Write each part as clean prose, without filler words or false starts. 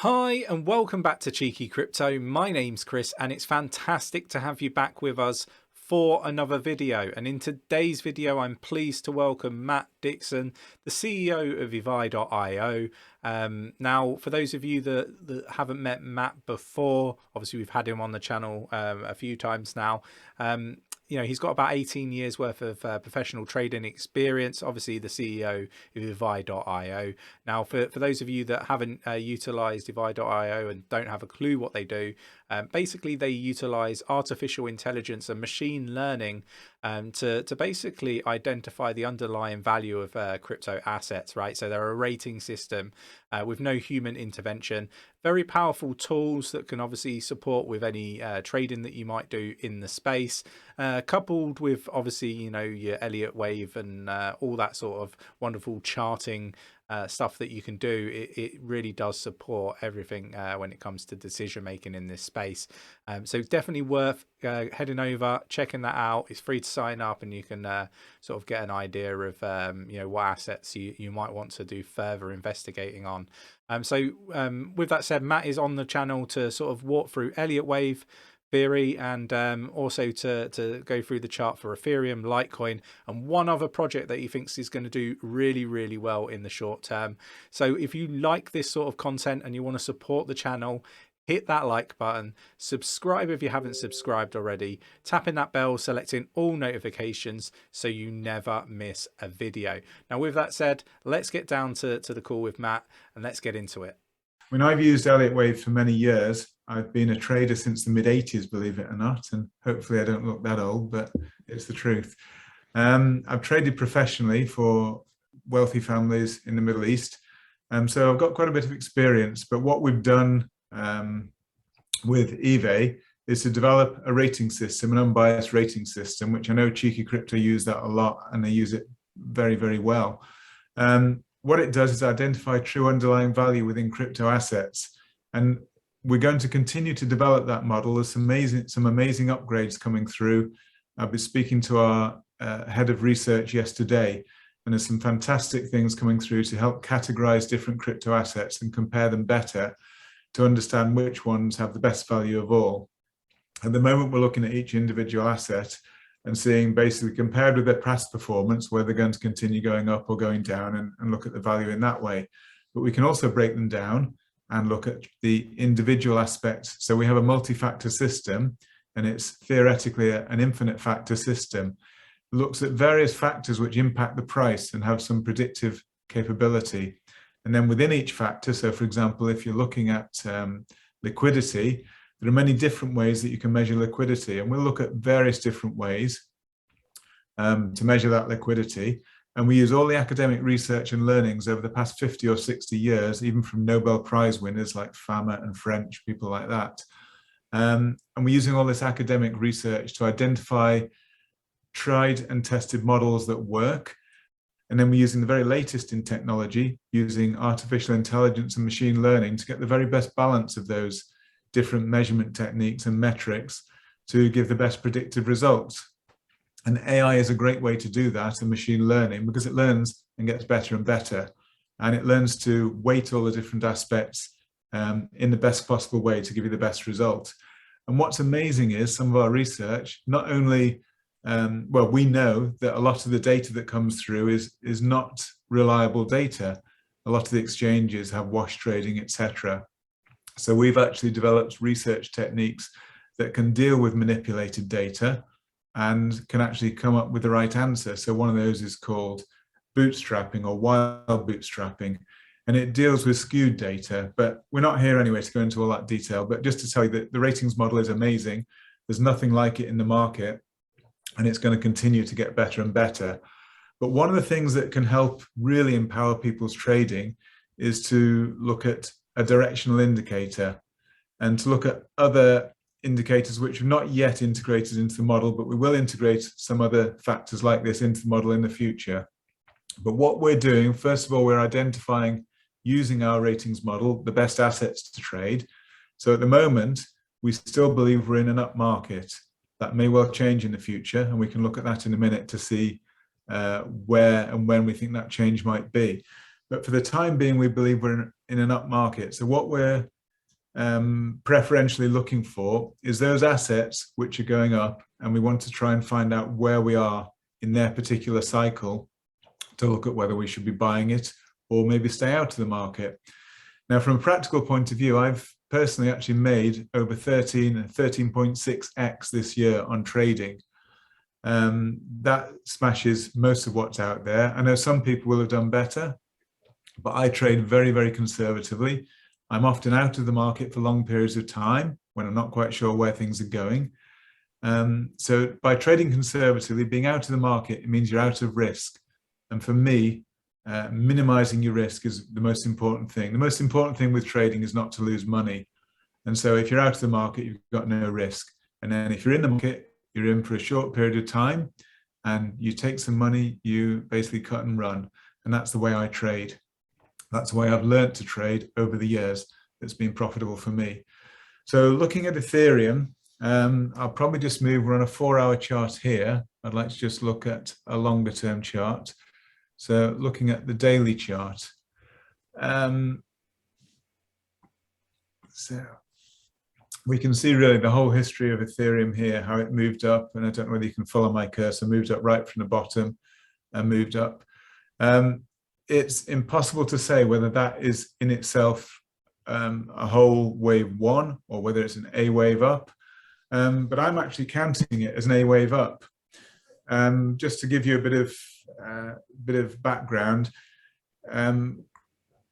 Hi and welcome back to Cheeky Crypto. My name's Chris and it's fantastic to have you back with us for another video. And in today's video I'm pleased to welcome Matt Dixon, the CEO of advice.io. Now for those of you that haven't met Matt before, obviously we've had him on the channel a few times now. You know, he's got about 18 years worth of professional trading experience, obviously the CEO of advice.io. Now, for those of you that haven't utilized advice.io and don't have a clue what they do, basically they utilize artificial intelligence and machine learning to basically identify the underlying value of crypto assets, right? So they're a rating system with no human intervention. Very powerful tools that can obviously support with any trading that you might do in the space, coupled with obviously, you know, your Elliott wave and all that sort of wonderful charting stuff that you can do. It really does support everything when it comes to decision making in this space. So definitely worth heading over, checking that out. It's free to sign up and you can sort of get an idea of you know, what assets you might want to do further investigating on. So with that said, Matt is on the channel to sort of walk through Elliott wave theory and also to go through the chart for Ethereum, Litecoin, and one other project that he thinks is going to do really well in the short term. So if you like this sort of content and you want to support the channel, hit that like button, subscribe if you haven't subscribed already, tapping that bell, selecting all notifications so you never miss a video. Now with that said, let's get down to the call with Matt and let's get into it. When I've used Elliott Wave for many years, I've been a trader since the mid-80s, believe it or not, and hopefully I don't look that old, but it's the truth. I've traded professionally for wealthy families in the Middle East, so I've got quite a bit of experience. But what we've done with eBay is to develop a rating system, an unbiased rating system, which I know Cheeky Crypto use that a lot, and they use it very well. What it does is identify true underlying value within crypto assets, and we're going to continue to develop that model. There's some amazing upgrades coming through. I've been speaking to our head of research yesterday, and there's some fantastic things coming through to help categorize different crypto assets and compare them better to understand which ones have the best value of all. At the moment, we're looking at each individual asset and seeing, basically compared with their past performance, where they're going to continue going up or going down, and look at the value in that way. But we can also break them down and look at the individual aspects. So we have a multi-factor system, and it's theoretically an infinite factor system. It looks at various factors which impact the price and have some predictive capability. And then within each factor, so for example, if you're looking at liquidity, there are many different ways that you can measure liquidity, and we'll look at various different ways to measure that liquidity. And we use all the academic research and learnings over the past 50 or 60 years, even from Nobel Prize winners like Fama and French, people like that. And we're using all this academic research to identify tried and tested models that work. And then we're using the very latest in technology, using artificial intelligence and machine learning to get the very best balance of those different measurement techniques and metrics to give the best predictive results. And AI is a great way to do that, and machine learning, because it learns and gets better and better. And it learns to weight all the different aspects in the best possible way to give you the best result. And what's amazing is some of our research, not only, well, we know that a lot of the data that comes through is not reliable data. A lot of the exchanges have wash trading, etc. So we've actually developed research techniques that can deal with manipulated data and can actually come up with the right answer. So one of those is called bootstrapping or wild bootstrapping, and it deals with skewed data. But we're not here anyway to go into all that detail, but just to tell you that the ratings model is amazing. There's nothing like it in the market, and it's going to continue to get better and better. But one of the things that can help really empower people's trading is to look at a directional indicator and to look at other indicators which are not yet integrated into the model, but we will integrate some other factors like this into the model in the future. But what we're doing, first of all, we're identifying, using our ratings model, the best assets to trade. So at the moment, we still believe we're in an up market. That may well change in the future, and we can look at that in a minute to see where and when we think that change might be. But for the time being, we believe we're in an up market. So what we're preferentially looking for is those assets which are going up, and we want to try and find out where we are in their particular cycle to look at whether we should be buying it or maybe stay out of the market. Now, from a practical point of view, I've personally actually made over 13.6x this year on trading. That smashes most of what's out there. I know some people will have done better, but I trade very, very conservatively. I'm often out of the market for long periods of time when I'm not quite sure where things are going. So by trading conservatively, being out of the market, it means you're out of risk. And for me, minimizing your risk is the most important thing. The most important thing with trading is not to lose money. And so if you're out of the market, you've got no risk. And then if you're in the market, you're in for a short period of time and you take some money, you basically cut and run. And that's the way I trade. That's the way I've learned to trade over the years. It's been profitable for me. So looking at Ethereum, I'll probably just move. We're on a 4-hour chart here. I'd like to just look at a longer term chart. So looking at the daily chart. So we can see really the whole history of Ethereum here, how it moved up. And I don't know whether you can follow my cursor, moved up right from the bottom and moved up. It's impossible to say whether that is in itself a whole wave one or whether it's an A wave up. But I'm actually counting it as an A wave up. Just to give you a bit of background,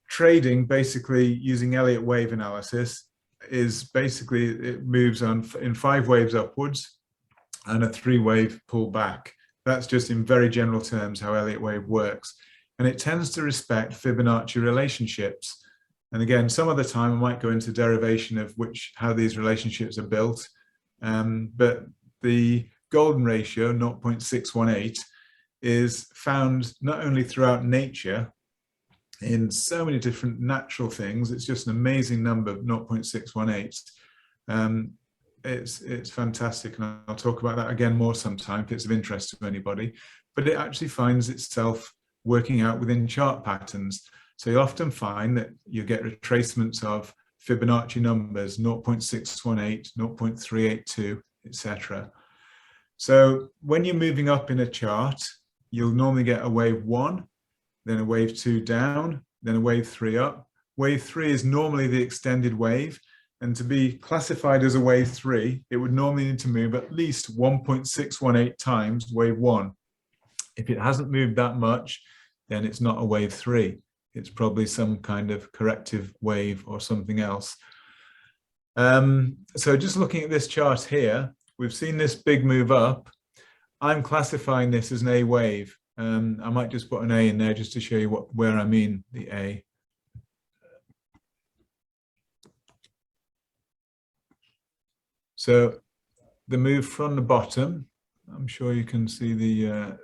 trading basically using Elliott wave analysis is basically it moves on in 5 waves upwards and a 3-wave pull back. That's just in very general terms how Elliott wave works, and it tends to respect Fibonacci relationships. And again, some of the time I might go into derivation of how these relationships are built, but the golden ratio 0.618 is found not only throughout nature in so many different natural things. It's just an amazing number, 0.618. It's fantastic, and I'll talk about that again more sometime if it's of interest to anybody. But it actually finds itself working out within chart patterns. So you often find that you get retracements of Fibonacci numbers, 0.618, 0.382, etc. So when you're moving up in a chart, you'll normally get a wave 1, then a wave 2 down, then a wave 3 up. Wave 3 is normally the extended wave, and to be classified as a wave 3, it would normally need to move at least 1.618 times wave 1. If it hasn't moved that much, then it's not a wave 3. It's probably some kind of corrective wave or something else. So just looking at this chart here, we've seen this big move up. I'm classifying this as an A wave. I might just put an A in there just to show you where I mean the A. So the move from the bottom, I'm sure you can see the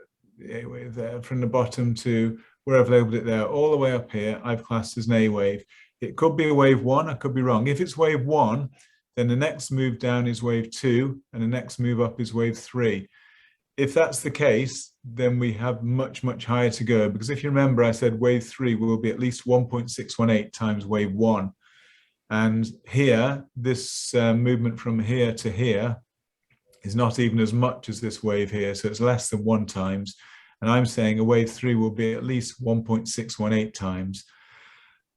A wave there, from the bottom to where I've labeled it there, all the way up here, I've classed as an A wave. It could be a wave 1, I could be wrong. If it's wave 1, then the next move down is wave 2, and the next move up is wave 3. If that's the case, then we have much, much higher to go, because if you remember, I said wave 3 will be at least 1.618 times wave 1. And here, this movement from here to here is not even as much as this wave here, so it's less than 1 times. And I'm saying a wave 3 will be at least 1.618 times.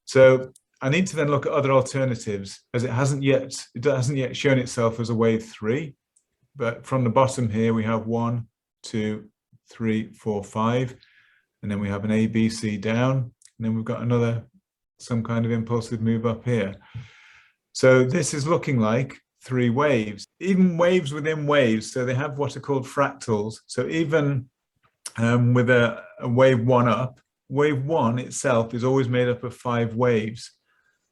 So I need to then look at other alternatives, as it hasn't yet shown itself as a wave 3. But from the bottom here, we have 1, 2, 3, 4, 5, and then we have an A, B, C down, and then we've got some kind of impulsive move up here. So this is looking like 3 waves, even waves within waves. So they have what are called fractals. So even with a wave 1 up, wave 1 itself is always made up of 5 waves.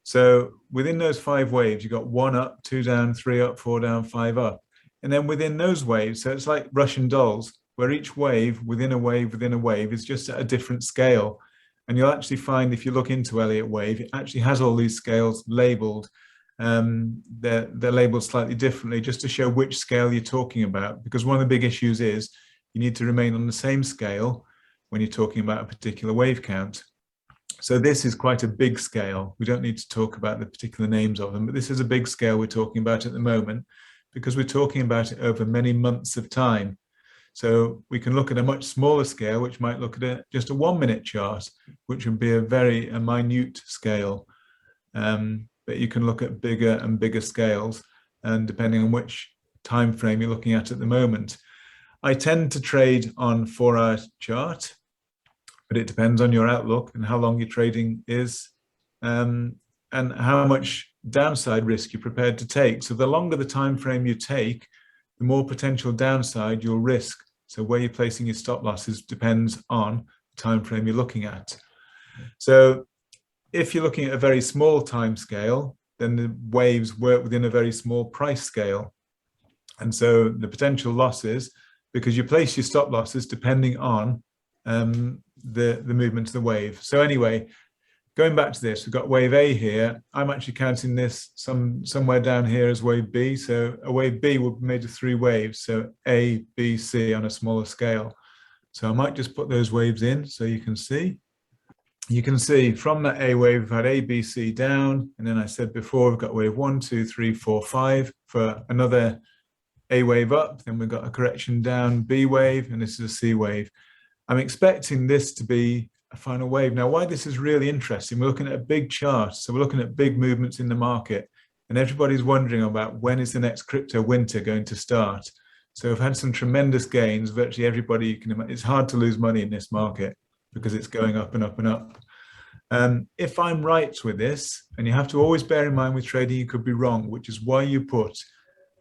So within those 5 waves, you've got 1 up, 2 down, 3 up, 4 down, 5 up. And then within those waves, so it's like Russian dolls, where each wave within a wave within a wave is just at a different scale. And you'll actually find, if you look into Elliott wave, it actually has all these scales labeled. They're labeled slightly differently just to show which scale you're talking about, because one of the big issues is you need to remain on the same scale when you're talking about a particular wave count. So this is quite a big scale. We don't need to talk about the particular names of them, but this is a big scale we're talking about at the moment, because we're talking about it over many months of time. So we can look at a much smaller scale, which might look at just a 1 minute chart, which would be a minute scale. But you can look at bigger and bigger scales, and depending on which time frame you're looking at the moment. I tend to trade on 4-hour chart, but it depends on your outlook and how long your trading is, and how much downside risk you're prepared to take. So the longer the time frame you take, the more potential downside you'll risk. So where you're placing your stop losses depends on the time frame you're looking at. So if you're looking at a very small time scale, then the waves work within a very small price scale. And so the potential losses, because you place your stop losses depending on the movement of the wave. So anyway, going back to this, we've got wave A here. I'm actually counting this somewhere down here as wave B. So a wave B will be made of 3 waves. So A, B, C on a smaller scale. So I might just put those waves in so you can see. You can see from that A wave, we've had A, B, C down. And then I said before, we've got wave 1, 2, 3, 4, 5 for another A wave up. Then we've got a correction down, B wave, and this is a C wave. I'm expecting this to be a final wave. Now, why this is really interesting, we're looking at a big chart. So we're looking at big movements in the market, and everybody's wondering about when is the next crypto winter going to start. So we've had some tremendous gains. Virtually everybody you can imagine. It's hard to lose money in this market because it's going up and up and up. If I'm right with this, and you have to always bear in mind with trading, you could be wrong, which is why you put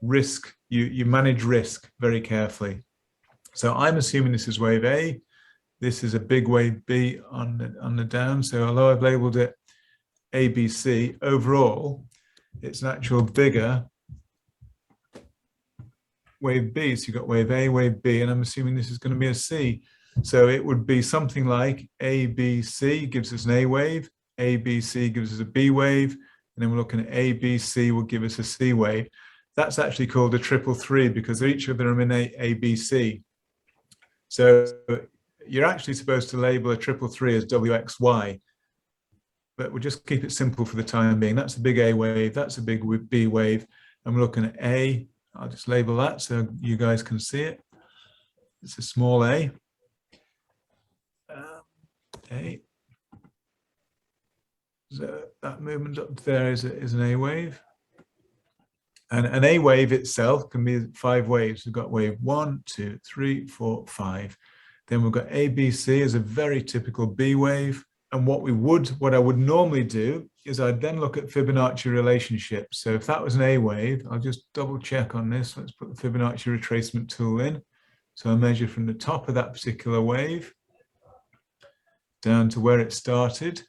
risk, you manage risk very carefully. So I'm assuming this is wave A. This is a big wave B on the down. So although I've labeled it ABC, overall, it's an actual bigger wave B. So you've got wave A, wave B, and I'm assuming this is going to be a C. So it would be something like ABC gives us an A wave, ABC gives us a B wave, and then we're looking at ABC will give us a C wave. That's actually called a 𝗕𝗘𝗪𝗏 because each of them are in ABC. So you're actually supposed to label a 𝗕𝗘𝗪𝗏 as WXY, but we'll just keep it simple for the time being. That's a big A wave, that's a big B wave, and we're looking at A. I'll just label that so you guys can see it. It's a small A. A. So that movement up there is an A wave. And an A wave itself can be 5 waves. We've got wave 1, 2, 3, 4, 5. Then we've got ABC as a very typical B wave. And what I would normally do is I'd then look at Fibonacci relationships. So if that was an A wave, I'll just double check on this. Let's put the Fibonacci retracement tool in. So I measure from the top of that particular wave down to where it started,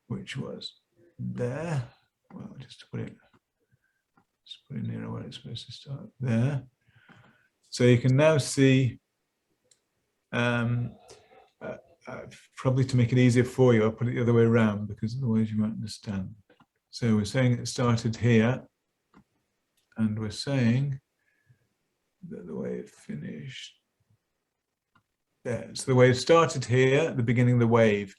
which was there. Well, just to put it nearer where it's supposed to start, there. So you can now see, probably to make it easier for you, I'll put it the other way around because otherwise you won't understand. So we're saying it started here, and we're saying that the wave finished there. So the wave started here at the beginning of the wave.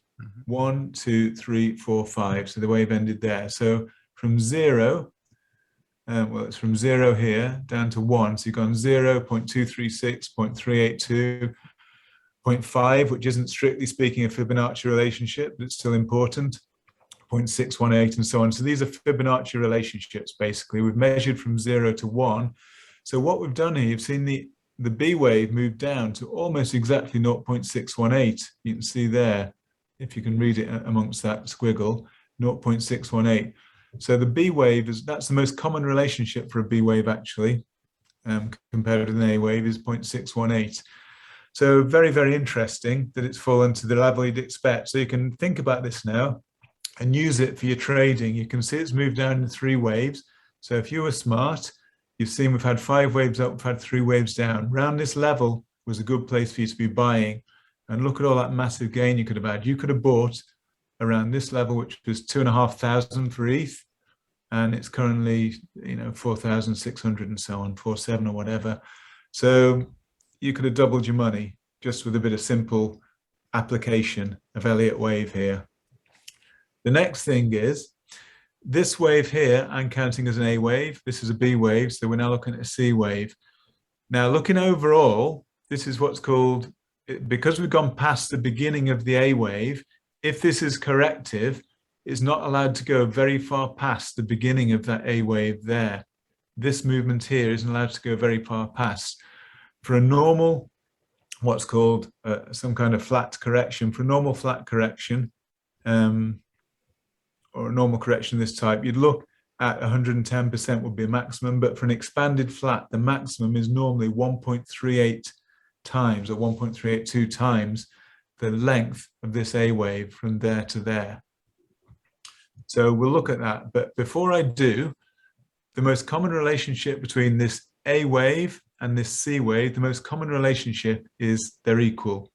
1, 2, 3, 4, 5. So the wave ended there. So from 0, well, it's from 0 here down to 1. So you've gone 0, 0.236, 0.382, 0.5, which isn't strictly speaking a Fibonacci relationship, but it's still important, 0.618 and so on. So these are Fibonacci relationships, basically. We've measured from 0 to 1. So what we've done here, you've seen the B wave move down to almost exactly 0.618. You can see there, if you can read it amongst that squiggle, 0.618. So the B wave that's the most common relationship for a B wave actually, compared to an A wave, is 0.618. So very, very interesting that it's fallen to the level you'd expect. So you can think about this now and use it for your trading. You can see it's moved down in 3 waves. So if you were smart, you've seen we've had 5 waves up, we've had 3 waves down. Around this level was a good place for you to be buying. And look at all that massive gain you could have had. You could have bought around this level, which was 2,500 for ETH. And it's currently, 4,600 and so on, 4,700 or whatever. So you could have doubled your money just with a bit of simple application of Elliott wave here. The next thing is this wave here, I'm counting as an A wave. This is a B wave, so we're now looking at a C wave. Now, looking overall, this is what's called, because we've gone past the beginning of the A wave, if this is corrective, it's not allowed to go very far past the beginning of that A wave there. This movement here isn't allowed to go very far past. For a normal, what's called some kind of flat correction, for a normal flat correction, or a normal correction of this type, you'd look at 110% would be a maximum, but for an expanded flat, the maximum is normally 1.38 times or 1.382 times the length of this A wave from there to there. So we'll look at that. But before I do, the most common relationship between this A wave and this C wave, the most common relationship is they're equal.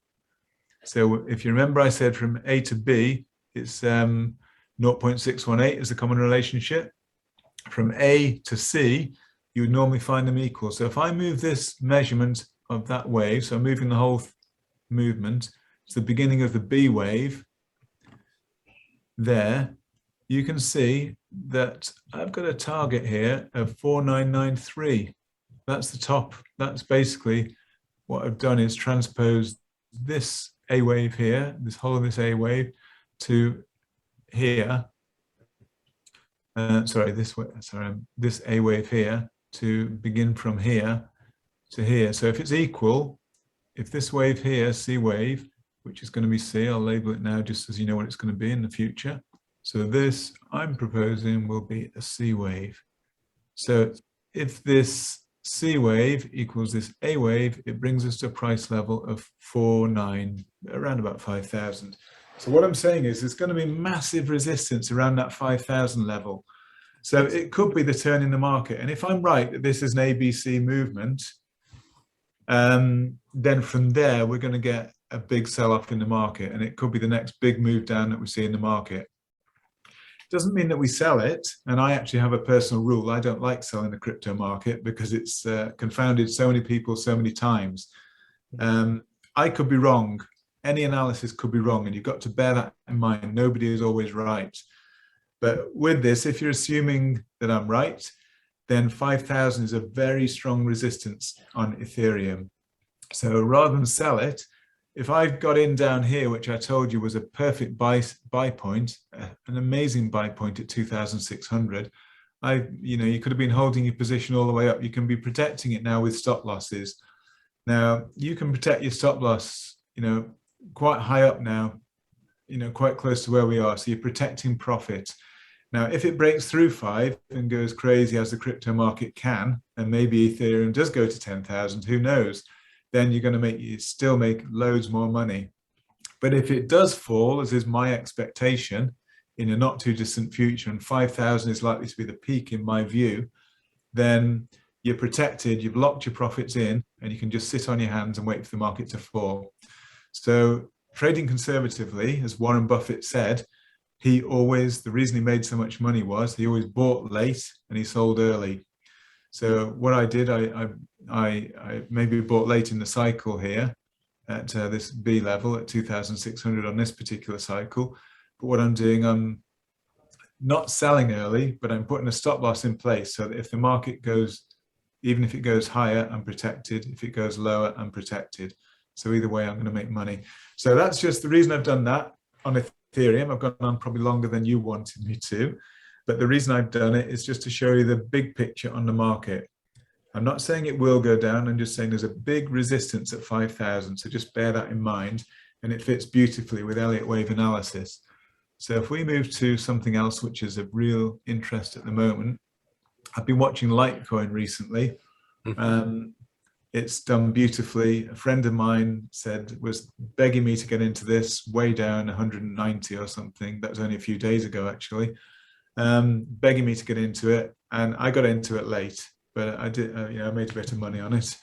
So if you remember, I said from A to B, it's 0.618 is the common relationship. From A to C, you would normally find them equal. So if I move this measurement of that wave, so I'm moving the whole movement to the beginning of the B wave, there, you can see that I've got a target here of 4993. That's the top. That's basically what I've done, is transpose this A wave here, this whole of this A wave, to here. This A wave here to begin from here to here. So if it's equal, if this wave here, C wave, which is going to be C, I'll label it now just as you know what it's going to be in the future. So this I'm proposing will be a C wave. So if this C wave equals this A wave, it brings us to a price level of 49, around about 5,000. So what I'm saying is there's going to be massive resistance around that 5,000 level. So it could be the turn in the market. And if I'm right that this is an ABC movement, then from there, we're going to get a big sell-off in the market. And it could be the next big move down that we see in the market. It doesn't mean that we sell it. And I actually have a personal rule. I don't like selling the crypto market because it's confounded so many people so many times. I could be wrong. Any analysis could be wrong, and you've got to bear that in mind. Nobody is always right. But with this, if you're assuming that I'm right, then 5,000 is a very strong resistance on Ethereum. So rather than sell it, if I've got in down here, which I told you was a perfect buy point, an amazing buy point at 2,600, you could have been holding your position all the way up. You can be protecting it now with stop losses. Now you can protect your stop loss, quite high up now, quite close to where we are. So you're protecting profit. Now, if it breaks through 5 and goes crazy as the crypto market can, and maybe Ethereum does go to 10,000, who knows, then you're going to still make loads more money. But if it does fall, as is my expectation, in a not too distant future, and 5,000 is likely to be the peak in my view, then you're protected, you've locked your profits in, and you can just sit on your hands and wait for the market to fall. So trading conservatively, as Warren Buffett said, the reason he made so much money was he always bought late and he sold early. So what I did, I maybe bought late in the cycle here at this B level at 2,600 on this particular cycle. But what I'm doing, I'm not selling early, but I'm putting a stop loss in place so that if the market goes, even if it goes higher, I'm protected. If it goes lower, I'm protected. So either way, I'm going to make money. So that's just the reason I've done that on Ethereum. I've gone on probably longer than you wanted me to. But the reason I've done it is just to show you the big picture on the market. I'm not saying it will go down. I'm just saying there's a big resistance at 5,000. So just bear that in mind. And it fits beautifully with Elliott wave analysis. So if we move to something else, which is of real interest at the moment, I've been watching Litecoin recently. It's done beautifully. A friend of mine was begging me to get into this, way down 190 or something. That was only a few days ago, actually. Begging me to get into it, and I got into it late, but I did. I made a bit of money on it.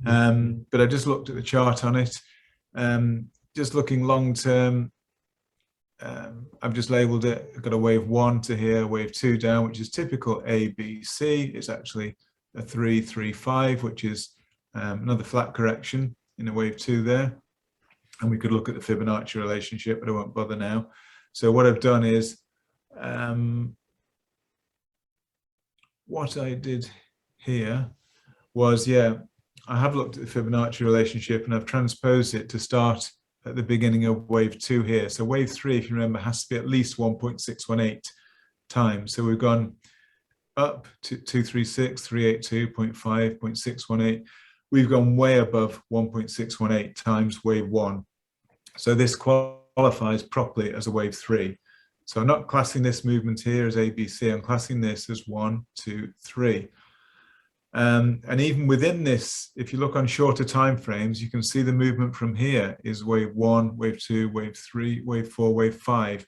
But I just looked at the chart on it. Just looking long term. I've just labeled it. I've got a wave 1 to here, wave 2 down, which is typical ABC. It's actually a 335, which is another flat correction in a wave 2 there. And we could look at the Fibonacci relationship, but I won't bother now. So what I've done is what I did here was, yeah, I have looked at the Fibonacci relationship and I've transposed it to start at the beginning of wave 2 here. So wave 3, if you remember, has to be at least 1.618 times. So we've gone up to 236, 382, 0.5, 0.618. We've gone way above 1.618 times wave 1. So this qualifies properly as a wave 3. So I'm not classing this movement here as ABC, I'm classing this as 1, 2, 3. And even within this, if you look on shorter time frames, you can see the movement from here is wave 1, wave 2, wave 3, wave 4, wave 5,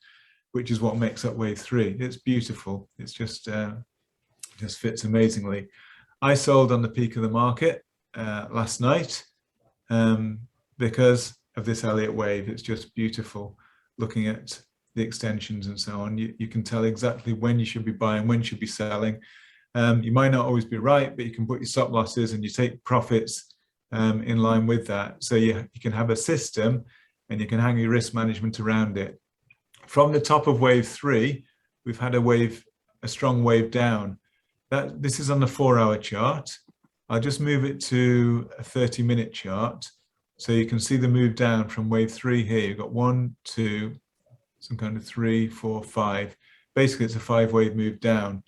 which is what makes up wave 3. It's beautiful. It's just fits amazingly. I sold on the peak of the market last night because of this Elliott wave. It's just beautiful looking at the extensions and so on. You can tell exactly when you should be buying, when you should be selling. You might not always be right, but you can put your stop losses and you take profits in line with that. So you can have a system and you can hang your risk management around it. From the top of wave 3, we've had a strong wave down. This is on the 4-hour chart. I'll just move it to a 30-minute chart. So you can see the move down from wave 3 here. You've got 1, 2, some kind of 3, 4, 5. Basically, it's a 5-wave move down.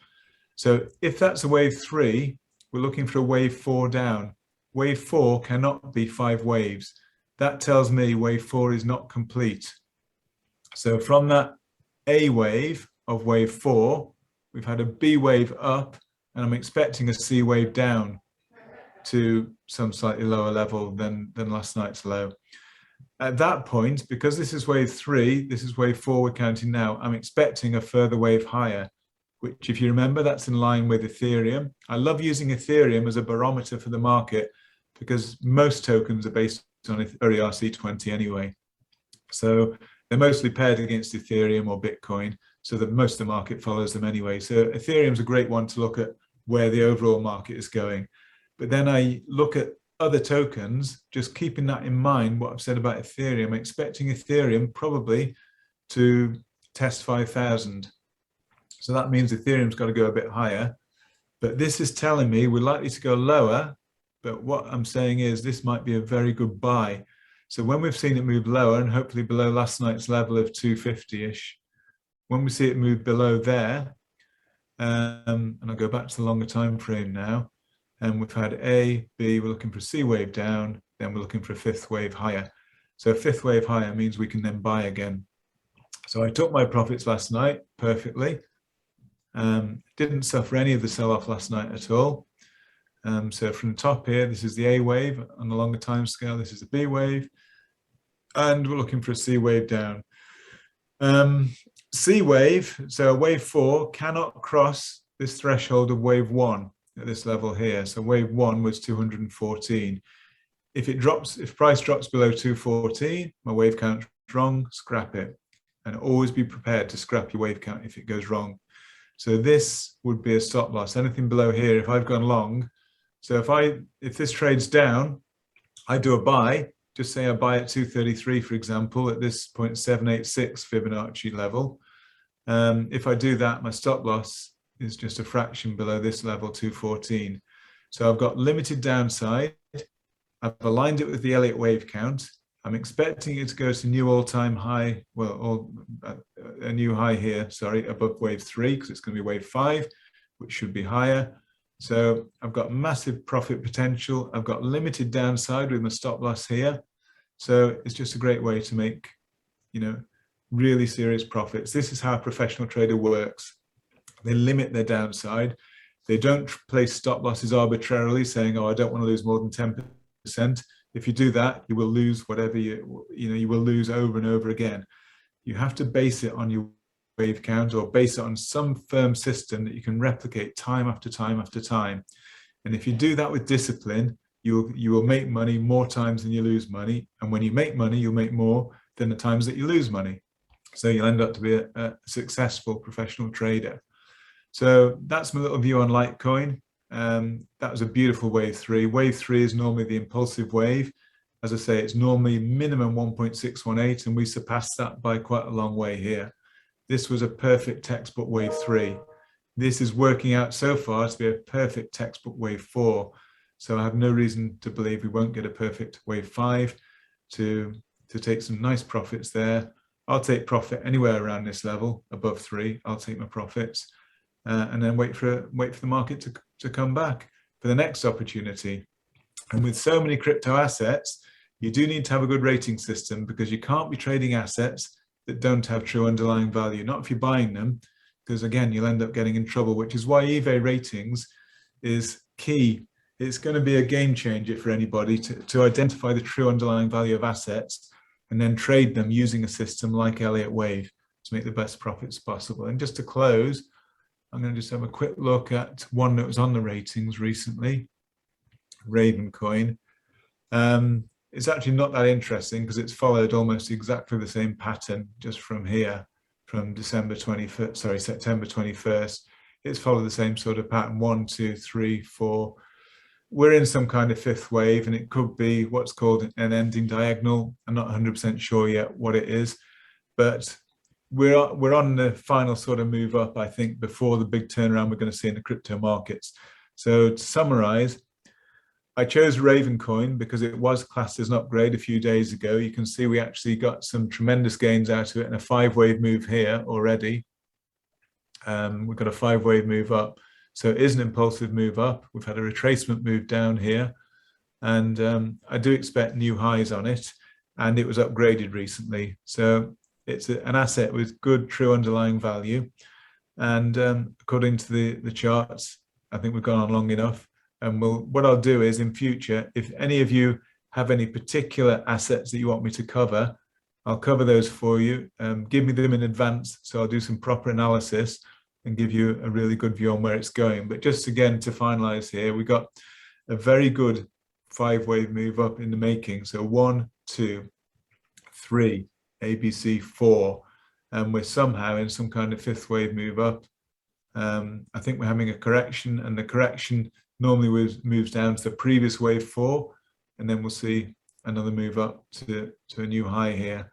So if that's a wave 3, we're looking for a wave 4 down. Wave 4 cannot be 5 waves. That tells me wave 4 is not complete. So from that A wave of wave 4, we've had a B wave up, and I'm expecting a C wave down to some slightly lower level than last night's low. At that point, because this is wave 3, this is wave 4 we're counting now, I'm expecting a further wave higher, which, if you remember, that's in line with Ethereum. I love using Ethereum as a barometer for the market because most tokens are based on ERC20 anyway. So they're mostly paired against Ethereum or Bitcoin, so that most of the market follows them anyway. So Ethereum's a great one to look at where the overall market is going. But then I look at other tokens, just keeping that in mind, what I've said about Ethereum, I'm expecting Ethereum probably to test 5,000. So that means Ethereum's got to go a bit higher. But this is telling me we're likely to go lower. But what I'm saying is this might be a very good buy. So when we've seen it move lower and hopefully below last night's level of 250-ish, when we see it move below there, and I'll go back to the longer time frame now, and we've had A, B, we're looking for a C wave down, then we're looking for a 5th wave higher. So a 5th wave higher means we can then buy again. So I took my profits last night perfectly. Didn't suffer any of the sell-off last night at all. So from the top here, this is the A wave on the longer time scale, this is the B wave, and we're looking for a C wave down. C wave, so wave 4 cannot cross this threshold of wave 1 at this level here. So wave 1 was 214. If price drops below 214, my wave count's wrong, scrap it. And always be prepared to scrap your wave count if it goes wrong. So this would be a stop loss. Anything below here, if I've gone long, so if this trades down, I do a buy, just say I buy at 233, for example, at this 0.786 Fibonacci level. If I do that, my stop loss is just a fraction below this level, 214. So I've got limited downside. I've aligned it with the Elliott wave count. I'm expecting it to go to new all-time high, well, a new high here, sorry, above wave 3, because it's going to be wave 5, which should be higher. So I've got massive profit potential. I've got limited downside with my stop loss here. So it's just a great way to make, really serious profits. This is how a professional trader works. They limit their downside. They don't place stop losses arbitrarily, saying, oh, I don't want to lose more than 10%. If you do that, you will lose whatever you will lose over and over again. You have to base it on your wave count or base it on some firm system that you can replicate time after time after time. And if you do that with discipline, you will make money more times than you lose money. And when you make money, you'll make more than the times that you lose money. So you'll end up to be a successful professional trader. So that's my little view on Litecoin. That was a beautiful wave 3. Wave 3 is normally the impulsive wave. As I say, it's normally minimum 1.618, and we surpassed that by quite a long way here. this was a perfect textbook wave 3. This is working out so far to be a perfect textbook wave 4. So I have no reason to believe we won't get a perfect wave 5 to take some nice profits there. I'll take profit anywhere around this level, above 3. I'll take my profits and then wait for the market to come back for the next opportunity. And with so many crypto assets, you do need to have a good rating system, because you can't be trading assets that don't have true underlying value, not if you're buying them, because again, you'll end up getting in trouble, which is why eBay ratings is key. It's going to be a game changer for anybody to identify the true underlying value of assets and then trade them using a system like Elliott Wave to make the best profits possible. And just to close, I'm going to just have a quick look at one that was on the ratings recently, Ravencoin. It's actually not that interesting because it's followed almost exactly the same pattern just from here, from September 21st. It's followed the same sort of pattern, 1, 2, 3, 4. We're in some kind of fifth wave, and it could be what's called an ending diagonal. I'm not 100% sure yet what it is, but we're on the final sort of move up, I think, before the big turnaround we're going to see in the crypto markets. So to summarize, I chose Ravencoin because it was classed as an upgrade a few days ago. You can see we actually got some tremendous gains out of it in a 5-wave move here already. We've got a 5-wave move up. So it is an impulsive move up. We've had a retracement move down here. And I do expect new highs on it. And it was upgraded recently. So it's an asset with good, true underlying value. And according to the charts, I think we've gone on long enough. And what I'll do is, in future, if any of you have any particular assets that you want me to cover, I'll cover those for you. Give me them in advance, so I'll do some proper analysis and give you a really good view on where it's going. But just again, to finalize here, we got a very good 5-wave move up in the making. So 1, 2, 3, ABC 4, and we're somehow in some kind of 5th wave move up. I think we're having a correction, and the correction normally moves down to the previous wave 4, and then we'll see another move up to a new high here.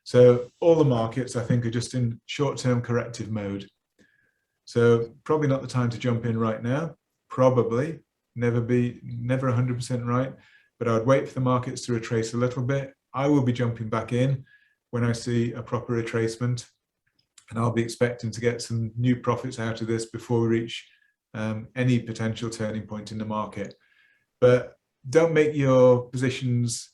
So all the markets, I think, are just in short-term corrective mode. So probably not the time to jump in right now. Probably never 100% right, but I would wait for the markets to retrace a little bit. I will be jumping back in when I see a proper retracement, and I'll be expecting to get some new profits out of this before we reach any potential turning point in the market. But don't make your positions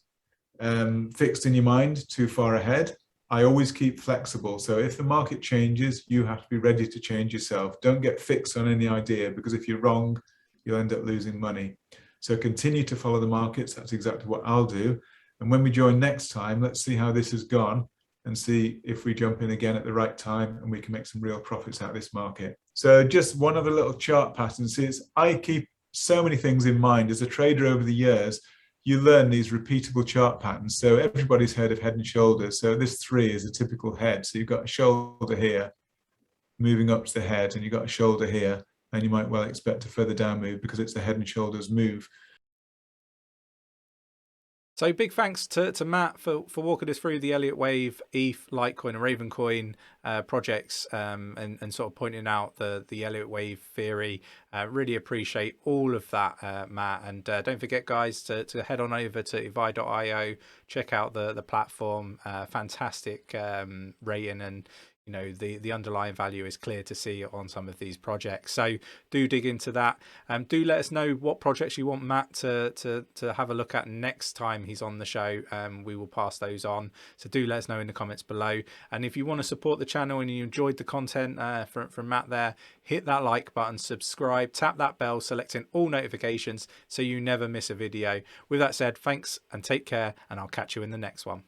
fixed in your mind too far ahead. I always keep flexible. So if the market changes, you have to be ready to change yourself. Don't get fixed on any idea, because if you're wrong, you'll end up losing money. So continue to follow the markets. That's exactly what I'll do. And when we join next time, let's see how this has gone and see if we jump in again at the right time and we can make some real profits out of this market. So just one other little chart pattern. See, I keep so many things in mind. As a trader over the years, you learn these repeatable chart patterns. So everybody's heard of head and shoulders. So this 3 is a typical head. So you've got a shoulder here, moving up to the head, and you've got a shoulder here, and you might well expect a further down move because it's a head and shoulders move. So big thanks to Matt for walking us through the Elliott Wave, ETH, Litecoin and Ravencoin projects and sort of pointing out the Elliott Wave theory. Really appreciate all of that, Matt. And don't forget, guys, to head on over to advice.io, check out the platform. Fantastic rating, and you know, the underlying value is clear to see on some of these projects. So do dig into that. Do let us know what projects you want Matt to have a look at next time he's on the show. We will pass those on. So do let us know in the comments below. And if you want to support the channel and you enjoyed the content from Matt there, hit that like button, subscribe, tap that bell, selecting all notifications so you never miss a video. With that said, thanks and take care, and I'll catch you in the next one.